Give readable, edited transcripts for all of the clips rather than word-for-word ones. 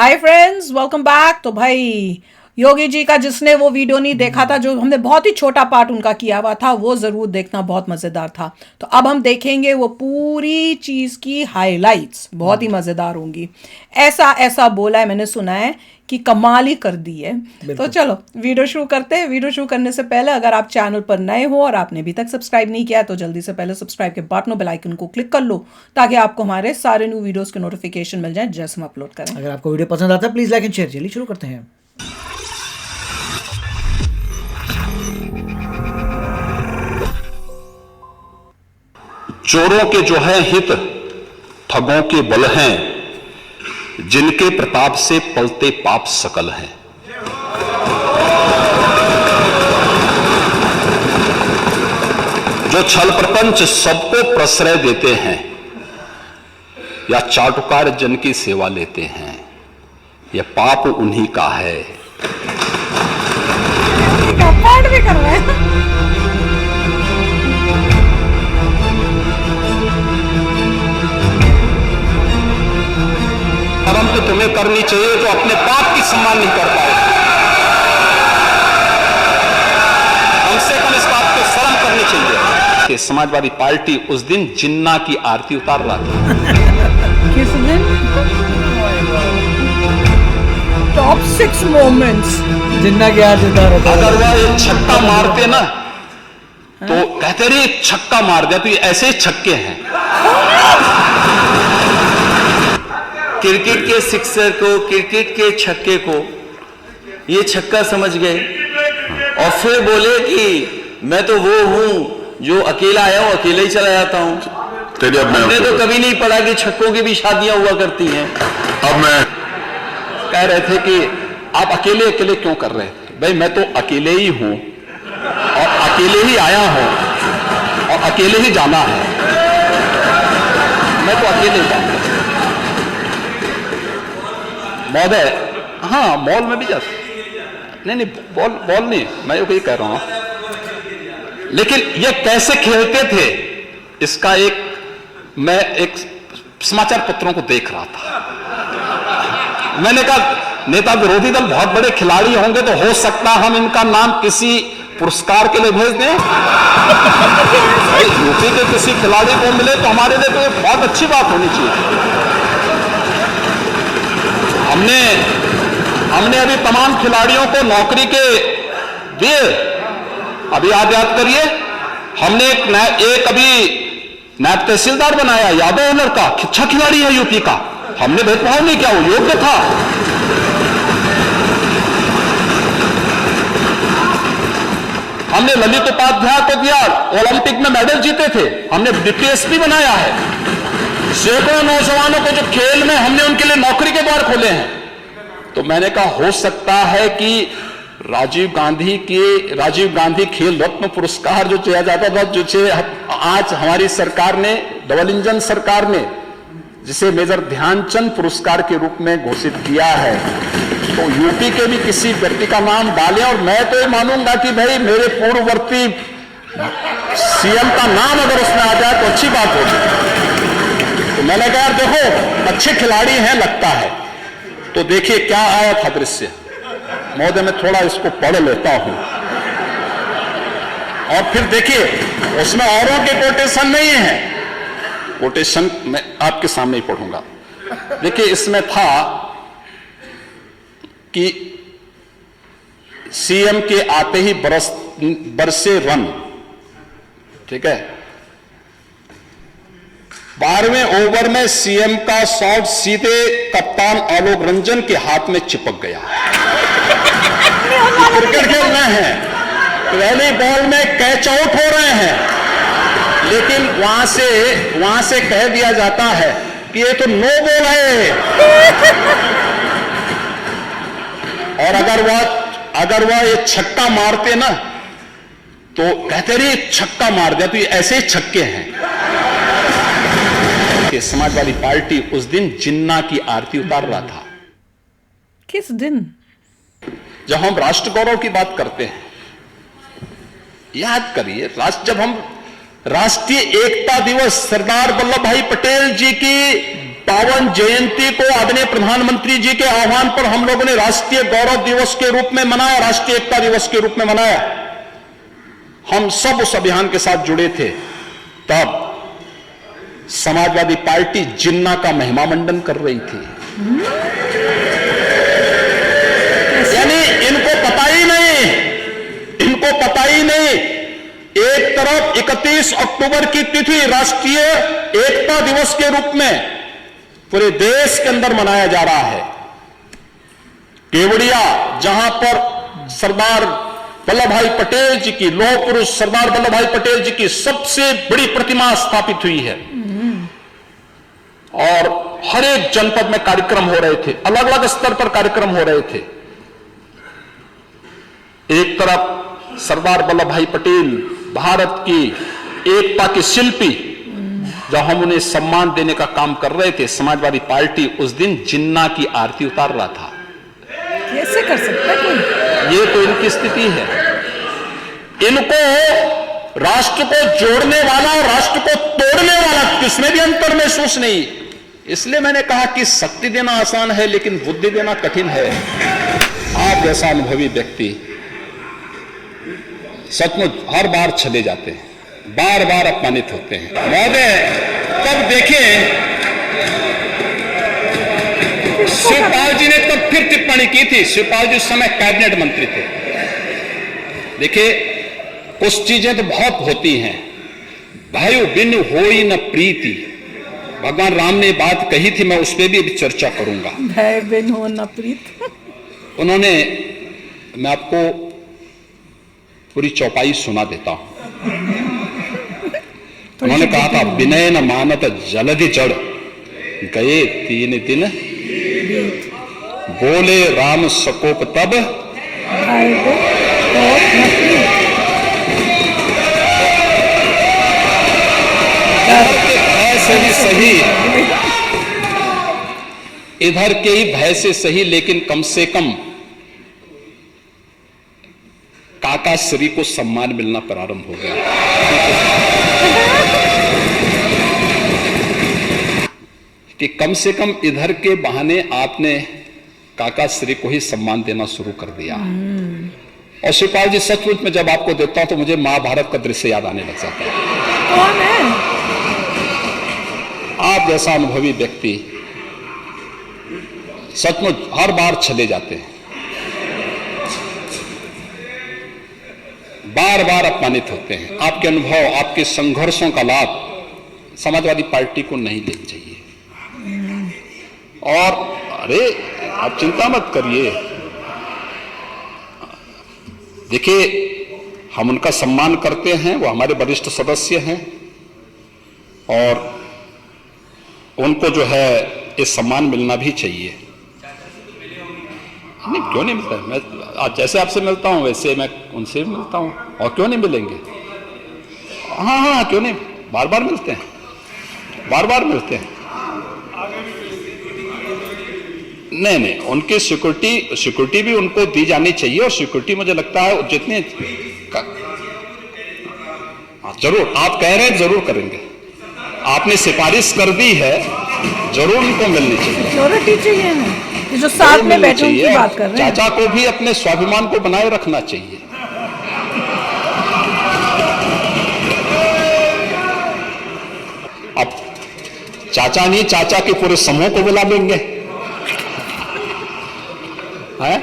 Hi friends, welcome back. तो भाई योगी जी का जिसने वो वीडियो नहीं देखा था, जो हमने बहुत ही छोटा पार्ट उनका किया हुआ था, वो ज़रूर देखना, बहुत मज़ेदार था। तो अब हम देखेंगे वो पूरी चीज़ की हाइलाइट्स, बहुत ही मज़ेदार होंगी। ऐसा ऐसा बोला है, मैंने सुना है कि कमाल ही कर दी है। तो चलो वीडियो शुरू करते हैं। वीडियो शुरू करने से पहले अगर आप चैनल पर नए हो और आपने अभी तक सब्सक्राइब नहीं किया तो जल्दी से पहले सब्सक्राइब के बटन, बेल आइकन को क्लिक कर लो ताकि आपको हमारे सारे न्यू वीडियोस के नोटिफिकेशन मिल जाए जैसे हम अपलोड करें। अगर आपको वीडियो पसंद आता है प्लीज लाइक एंड शेयर। चलिए शुरू करते हैं। चोरों के जो है हित, ठगों के बल हैं, जिनके प्रताप से पलते पाप सकल हैं। जो छल प्रपंच सबको प्रश्रय देते हैं या चाटुकार जन की सेवा लेते हैं, यह पाप उन्हीं का है। पाठ भी कर रहे हैं। कर्म तो तुम्हें करनी चाहिए जो अपने पाप की सम्मान नहीं कर पाए। कम से कम इस बात को शर्म करनी चाहिए कि समाजवादी पार्टी उस दिन जिन्ना की आरती उतार रहा था। किस दिन? टॉप 6 मोमेंट्स जिन्ना की आरती उतार रहा था। अगर वह एक छक्का मारते ना तो कहते रहे छक्का मार दिया, तो ये ऐसे ही छक्के हैं। क्रिकेट के सिक्सर को, क्रिकेट के छक्के को ये छक्का समझ गए और फिर बोले कि मैं तो वो हूं जो अकेला आया हूं, अकेले ही चला जाता हूं। हमने तो कभी नहीं पढ़ा कि छक्कों की भी शादियां हुआ करती हैं। अब मैं कह रहे थे कि आप अकेले अकेले क्यों कर रहे थे? भाई मैं तो अकेले ही हूं और अकेले ही आया हूं और अकेले ही जाना है। मैं तो अकेले जाऊंगा महोदय। हाँ, मॉल में भी जाता। नहीं, बॉल नहीं, मैं ये कह रहा हूं। लेकिन ये कैसे खेलते थे इसका मैं एक समाचार पत्रों को देख रहा था। मैंने कहा नेता विरोधी दल बहुत बड़े खिलाड़ी होंगे तो हो सकता हम इनका नाम किसी पुरस्कार के लिए भेज दें। यूपी के किसी खिलाड़ी को मिले तो हमारे लिए तो बहुत अच्छी बात होनी चाहिए। हमने अभी तमाम खिलाड़ियों को नौकरी के दिए। अभी याद करिए, हमने एक अभी नायब तहसीलदार बनाया, यादव लड़का, अच्छा खिलाड़ी है यूपी का। हमने भेदभाव नहीं किया, वो योग्य था। हमने ललित उपाध्याय को दिया, ओलंपिक में मेडल जीते थे। हमने डीपीएसपी बनाया है। सैकड़ों नौजवानों को जो खेल में हमने उनके लिए नौकरी के द्वार खोले हैं। तो मैंने कहा हो सकता है कि राजीव गांधी खेल रत्न पुरस्कार जो दिया जाता था, जो आज हमारी सरकार ने, डबल इंजन सरकार ने, जिसे मेजर ध्यानचंद पुरस्कार के रूप में घोषित किया है, तो यूपी के भी किसी व्यक्ति का नाम डालें। और मैं तो ये मानूंगा कि भाई मेरे पूर्ववर्ती सीएम का नाम अगर उसमें आ जाए तो अच्छी बात होगी। तो मैंने कहा यार देखो, अच्छे खिलाड़ी हैं लगता है। तो देखिए क्या आया था दृश्य। महोदय मैं थोड़ा इसको पढ़ लेता हूं और फिर देखिए उसमें औरों के कोटेशन नहीं है। कोटेशन मैं आपके सामने ही पढ़ूंगा। देखिए इसमें था कि सीएम के आते ही बरसे रन, ठीक है। 12वें ओवर में सीएम का शॉट सीधे कप्तान आलोक रंजन के हाथ में चिपक गया। क्रिकेट खेल रहे हैं, पहली बॉल में कैच आउट हो रहे हैं, लेकिन वहां से कह दिया जाता है कि ये तो नो बॉल है। और अगर वह ये छक्का मारते ना तो कहते रहे छक्का मार दिया, तो ये ऐसे ही छक्के हैं। कि समाजवादी पार्टी उस दिन जिन्ना की आरती उतार रहा था। किस दिन? जब हम राष्ट्र गौरव की बात करते हैं, याद करिए जब हम राष्ट्रीय एकता दिवस सरदार वल्लभ भाई पटेल जी की पावन जयंती को आदरणीय प्रधानमंत्री जी के आह्वान पर हम लोगों ने राष्ट्रीय गौरव दिवस के रूप में मनाया, राष्ट्रीय एकता दिवस के रूप में मनाया। हम सब उस अभियान के साथ जुड़े थे। तब समाजवादी पार्टी जिन्ना का महिमा मंडन कर रही थी। यानी इनको पता ही नहीं, एक तरफ 31 अक्टूबर की तिथि राष्ट्रीय एकता दिवस के रूप में पूरे देश के अंदर मनाया जा रहा है। केवड़िया, जहां पर सरदार वल्लभ भाई पटेल जी की, लौह पुरुष सरदार वल्लभ भाई पटेल जी की सबसे बड़ी प्रतिमा स्थापित हुई है, और हर एक जनपद में कार्यक्रम हो रहे थे, अलग अलग स्तर पर कार्यक्रम हो रहे थे। एक तरफ सरदार वल्लभ भाई पटेल भारत की एकता के शिल्पी, जब हम उन्हें सम्मान देने का काम कर रहे थे, समाजवादी पार्टी उस दिन जिन्ना की आरती उतार रहा था। कैसे कर सकता है कोई? ये तो इनकी स्थिति है। इनको राष्ट्र को जोड़ने वाला और राष्ट्र को तोड़ने वाला किसमें भी अंतर महसूस नहीं। इसलिए मैंने कहा कि शक्ति देना आसान है लेकिन बुद्धि देना कठिन है। आप जैसा अनुभवी व्यक्ति सचमुच हर बार छले जाते हैं, बार बार अपमानित होते हैं। महोदय, तब देखें शिवपाल जी ने तब फिर टिप्पणी की थी। शिवपाल जी उस समय कैबिनेट मंत्री थे। देखिए, कुछ चीजें तो बहुत होती हैं। भाइयों, बिन होई न प्रीति, भगवान राम ने बात कही थी, मैं उस पर भी अभी चर्चा करूंगा। भय बिन हो न प्रीत। उन्होंने, मैं आपको पूरी चौपाई सुना देता हूं। उन्होंने कहा था, विनय न मानत जलधि जड़, गए 3 दिन बोले राम सकोप तब। ऐसे ही सही, इधर के ही भय से सही, लेकिन कम से कम काका श्री को सम्मान मिलना प्रारंभ हो गया। कि कम से कम इधर के बहाने आपने काका श्री को ही सम्मान देना शुरू कर दिया। और शिवपाल जी, सचमुच में जब आपको देखता हूं तो मुझे महाभारत का दृश्य याद आने लग जाता है। कौन है? आप जैसा अनुभवी व्यक्ति सचमुच हर बार छले जाते हैं, बार बार अपमानित होते हैं। आपके अनुभव, आपके संघर्षों का लाभ समाजवादी पार्टी को नहीं लेना चाहिए। और अरे, आप चिंता मत करिए। देखिए, हम उनका सम्मान करते हैं, वो हमारे वरिष्ठ सदस्य हैं, और उनको जो है ये सम्मान मिलना भी चाहिए। नहीं, क्यों नहीं मिलता? मैं आज जैसे आपसे मिलता हूं वैसे मैं उनसे भी मिलता हूं, और क्यों नहीं मिलेंगे? हाँ, क्यों नहीं, बार बार मिलते हैं, बार बार मिलते हैं। नहीं, उनकी सिक्योरिटी भी उनको दी जानी चाहिए, और सिक्योरिटी मुझे लगता है जितने जरूर आप कह रहे हैं, जरूर करेंगे। आपने सिफारिश कर दी है, जरूर उनको मिलनी चाहिए। सिक्योरिटी चाहिए ना, ये जो साथ में बैठे उनकी बात कर रहे हैं। चाचा को भी अपने स्वाभिमान को बनाए रखना चाहिए। अब चाचा नहीं, चाचा के पूरे समूह को बुला लेंगे, है?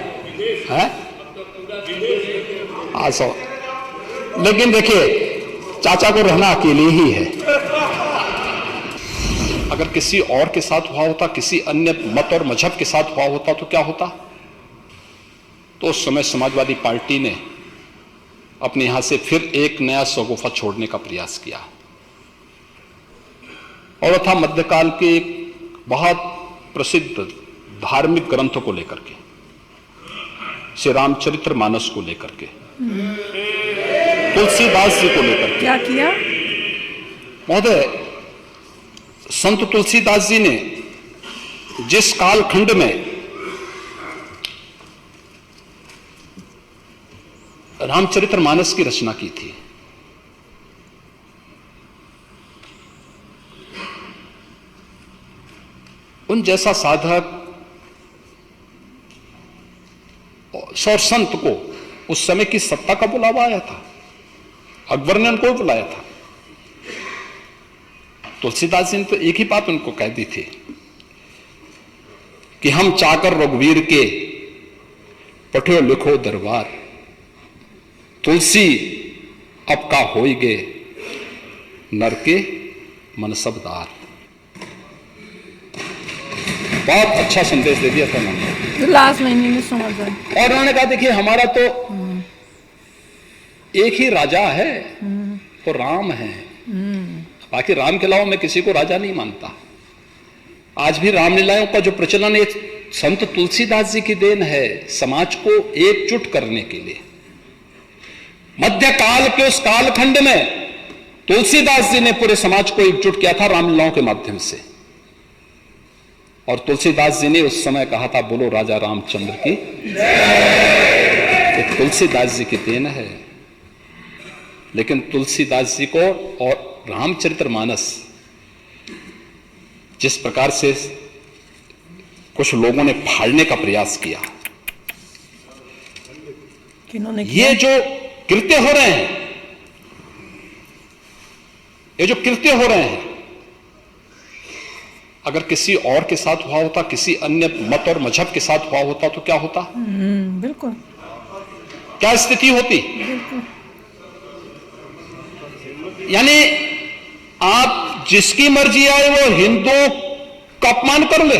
लेकिन देखिए, चाचा को रहना अकेले ही है। अगर किसी और के साथ हुआ होता, किसी अन्य मत और मजहब के साथ हुआ होता तो क्या होता? तो उस समय समाजवादी पार्टी ने अपने यहां से फिर एक नया शगुफा छोड़ने का प्रयास किया, और था मध्यकाल के एक बहुत प्रसिद्ध धार्मिक ग्रंथ को लेकर के, श्री रामचरित्र मानस को लेकर के, तुलसीदास जी को लेकर के। क्या किया महोदय? संत तुलसीदास जी ने जिस कालखंड में रामचरित्र मानस की रचना की थी, उन जैसा साधक और संत को उस समय की सत्ता का बुलावा आया था। अकबर ने उनको बुलाया था। तुलसीदास जी ने तो एक ही बात उनको कह दी थी कि हम चाकर रघुवीर के पठो लिखो दरबार, तुलसी अब का होई गे नर के मन सबदार। बहुत अच्छा संदेश दे दिया था उन्होंने। लास्ट महीने में समझ आया। और उन्होंने कहा देखिए हमारा तो एक ही राजा है, तो राम है। बाकी राम के अलावा मैं किसी को राजा नहीं मानता। आज भी रामलीलाओं का जो प्रचलन है संत तुलसीदास जी की देन है, समाज को एकजुट करने के लिए। मध्य काल के उस कालखंड में तुलसीदास जी ने पूरे समाज को एकजुट किया था रामलीलाओं के माध्यम से। और तुलसीदास जी ने उस समय कहा था बोलो राजा रामचंद्र की। तो तुलसीदास जी की देन है। लेकिन तुलसीदास जी को और रामचरितमानस जिस प्रकार से कुछ लोगों ने फाड़ने का प्रयास किया, किन्होंने ये जो कृत्य हो रहे हैं, ये जो कृत्य हो रहे हैं, अगर किसी और के साथ हुआ होता, किसी अन्य मत और मजहब के साथ हुआ होता तो क्या होता? बिल्कुल क्या स्थिति होती? यानी आप जिसकी मर्जी आए वो हिंदुओं का अपमान कर ले,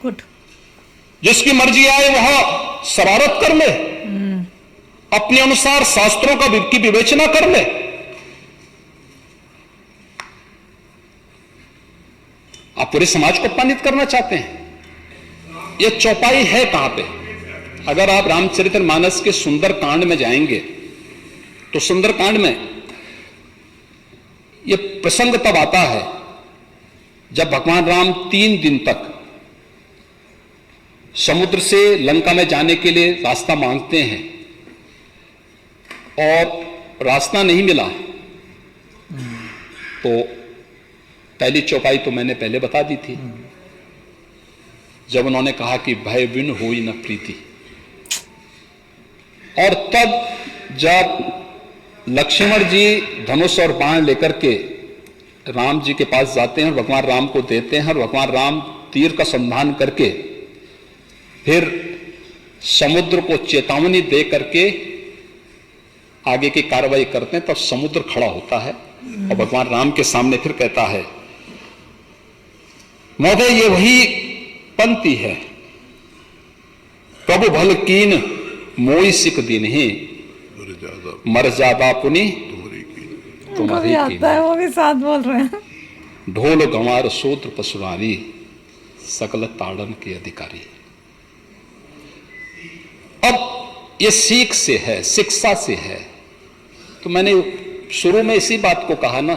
गुड। जिसकी मर्जी आए वह शरारत कर ले, अपने अनुसार शास्त्रों की विवेचना कर ले। आप पूरे समाज को अपमानित करना चाहते हैं। यह चौपाई है कहां पे? अगर आप रामचरितमानस के सुंदर कांड में जाएंगे तो सुंदर कांड में यह प्रसंग तब आता है जब भगवान राम 3 दिन तक समुद्र से लंका में जाने के लिए रास्ता मांगते हैं और रास्ता नहीं मिला। तो पहली चौपाई तो मैंने पहले बता दी थी, जब उन्होंने कहा कि भय बिन होई न प्रीति। और तब जब लक्ष्मण जी धनुष और बाण लेकर के राम जी के पास जाते हैं, भगवान राम को देते हैं, और भगवान राम तीर का संधान करके फिर समुद्र को चेतावनी दे करके आगे की कार्रवाई करते हैं, तब समुद्र खड़ा होता है और भगवान राम के सामने फिर कहता है महोदय ये वही पंक्ति है, प्रभु भल कीन मोई सिख दिन ही मर जादा पुनि तुम्हारी आता है, वो भी साथ बोल रहे हैं। ढोल गंवार सूत्र पशुरानी सकल ताड़न के अधिकारी। अब ये सीख से है, शिक्षा से है। तो मैंने शुरू में इसी बात को कहा ना,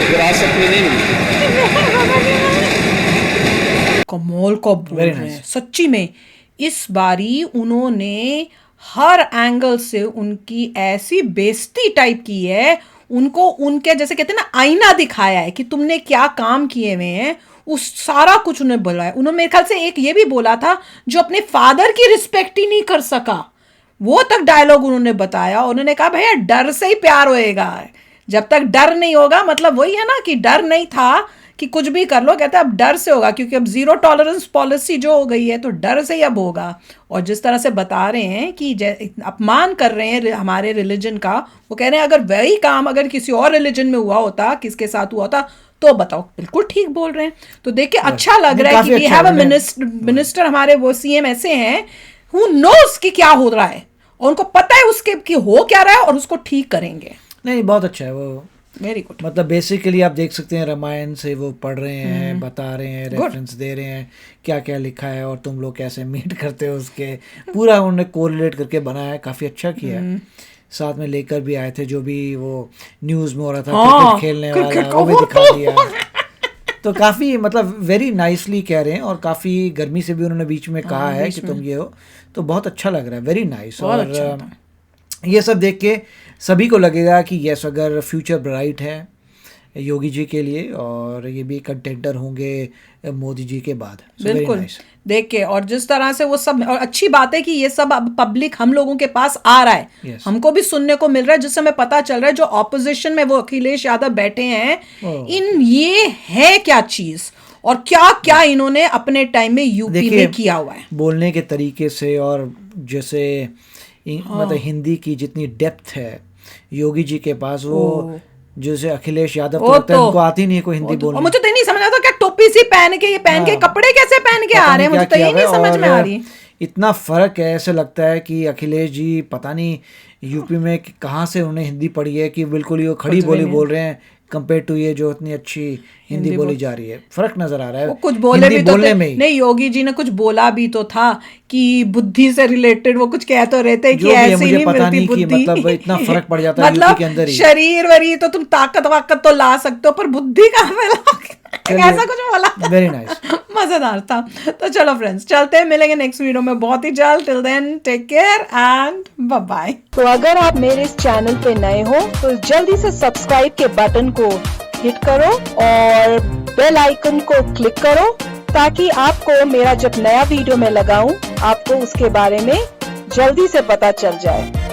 विरासत में नहीं मिलती। कमाल का बोल रहे हैं सच्ची में। इस बारी उन्होंने हर एंगल से उनकी ऐसी बेइज्जती टाइप की है, उनको उनके जैसे कहते हैं ना आईना दिखाया है कि तुमने क्या काम किए हुए हैं, उस सारा कुछ उन्हें बोला है। उन्होंने मेरे ख्याल से एक ये भी बोला था जो अपने फादर की रिस्पेक्ट ही नहीं कर सका, वो तक डायलॉग उन्होंने बताया। उन्होंने कहा भैया डर से ही प्यार होएगा, जब तक डर नहीं होगा, मतलब वही है ना कि डर नहीं था कि कुछ भी कर लो, कहते अब डर से होगा, क्योंकि अब 0 टॉलरेंस पॉलिसी जो हो गई है तो डर से ही अब होगा। और जिस तरह से बता रहे हैं कि अपमान कर रहे हैं हमारे रिलीजन का, वो कह रहे हैं अगर वही काम अगर किसी और रिलीजन में हुआ होता, किसके साथ हुआ होता, तो बताओ। बिल्कुल ठीक बोल रहे हैं। तो देख के अच्छा लग रहा है कि वी हैव अ मिनिस्टर, हमारे वो सीएम ऐसे हैं हु नोस कि क्या हो रहा है और उनको पता है उसके कि हो क्या रहा है और उसको ठीक करेंगे। नहीं बहुत अच्छा है वो, वेरी गुड। मतलब बेसिकली आप देख सकते हैं रामायण से वो पढ़ रहे हैं, बता रहे हैं, रेफरेंस दे रहे हैं क्या क्या लिखा है और तुम लोग कैसे मीट करते हो, उसके पूरा उन्होंने कोरिलेट करके बनाया है, काफ़ी अच्छा किया है। साथ में लेकर भी आए थे जो भी वो न्यूज़ में हो रहा था क्रिकेट खेलने वाला, वो भी दिखा दिया। तो काफ़ी मतलब वेरी नाइसली कह रहे हैं, और काफ़ी गर्मी से भी उन्होंने बीच में कहा है कि तुम ये हो, तो बहुत अच्छा लग रहा है, वेरी नाइस। और ये सब देख के सभी को लगेगा कि यस अगर फ्यूचर ब्राइट है, योगी जी के लिए, और ये भी कंटेंडर होंगे मोदी जी के बाद। So very बिल्कुल nice. देख के, और जिस तरह से वो सब, और अच्छी बात है कि ये सब अब पब्लिक हम लोगों के पास आ रहा है, Yes. हमको भी सुनने को मिल रहा है, जिससे हमें पता चल रहा है जो ऑपोजिशन में वो अखिलेश यादव बैठे हैं, इन ये है क्या चीज और क्या क्या इन्होंने अपने टाइम में यूपी देखिए, में किया हुआ है। बोलने के तरीके से, और जैसे मतलब हिंदी की जितनी डेप्थ है योगी जी के पास, वो जैसे अखिलेश यादव वो को लगता है तो- उनको आती नहीं है कोई हिंदी और बोलनी। मुझे तो नहीं समझ आता क्या टोपी सी पहन के, ये पहन के हाँ। कपड़े कैसे पहन के पता आ रहे हैं, नहीं मुझे क्या तो ये किया नहीं हुआ है, समझ में और आ रही। इतना फर्क है, ऐसे लगता है कि अखिलेश जी पता नहीं यूपी में कहाँ से उन्हें हिंदी पढ़ी है कि बिल्कुल ही वो खड़ी कुछ भी बोली नहीं। बोल रहे हैं कंपेयर टू ये जो इतनी अच्छी हिंदी बोली जा रही है। फर्क नजर आ रहा है वो कुछ बोले हिंदी भी तो बोलने थे, में ही। नहीं योगी जी ने कुछ बोला भी तो था कि बुद्धि से रिलेटेड वो कुछ कह तो रहे थे कि जो भी है, ऐसी मुझे नहीं पता मिलती नहीं कि बुद्धि। मतलब इतना फर्क पड़ जाता है मतलब यूपी के अंदर ही। शरीर वरीर तो तुम ताकत वाकत तो ला सकते हो, पर बुद्धि कहाँ पे लाओगे? ऐसा कुछ बोला था। Very nice. मजेदार था। तो चलो फ्रेंड्स, चलते हैं, मिलेंगे नेक्स्ट वीडियो में बहुत ही जल्द। Till then take care and bye bye. तो अगर आप मेरे इस चैनल पे नए हो तो जल्दी से सब्सक्राइब के बटन को हिट करो और बेल आइकन को क्लिक करो, ताकि आपको मेरा जब नया वीडियो मैं लगाऊं आपको उसके बारे में जल्दी से पता चल जाए।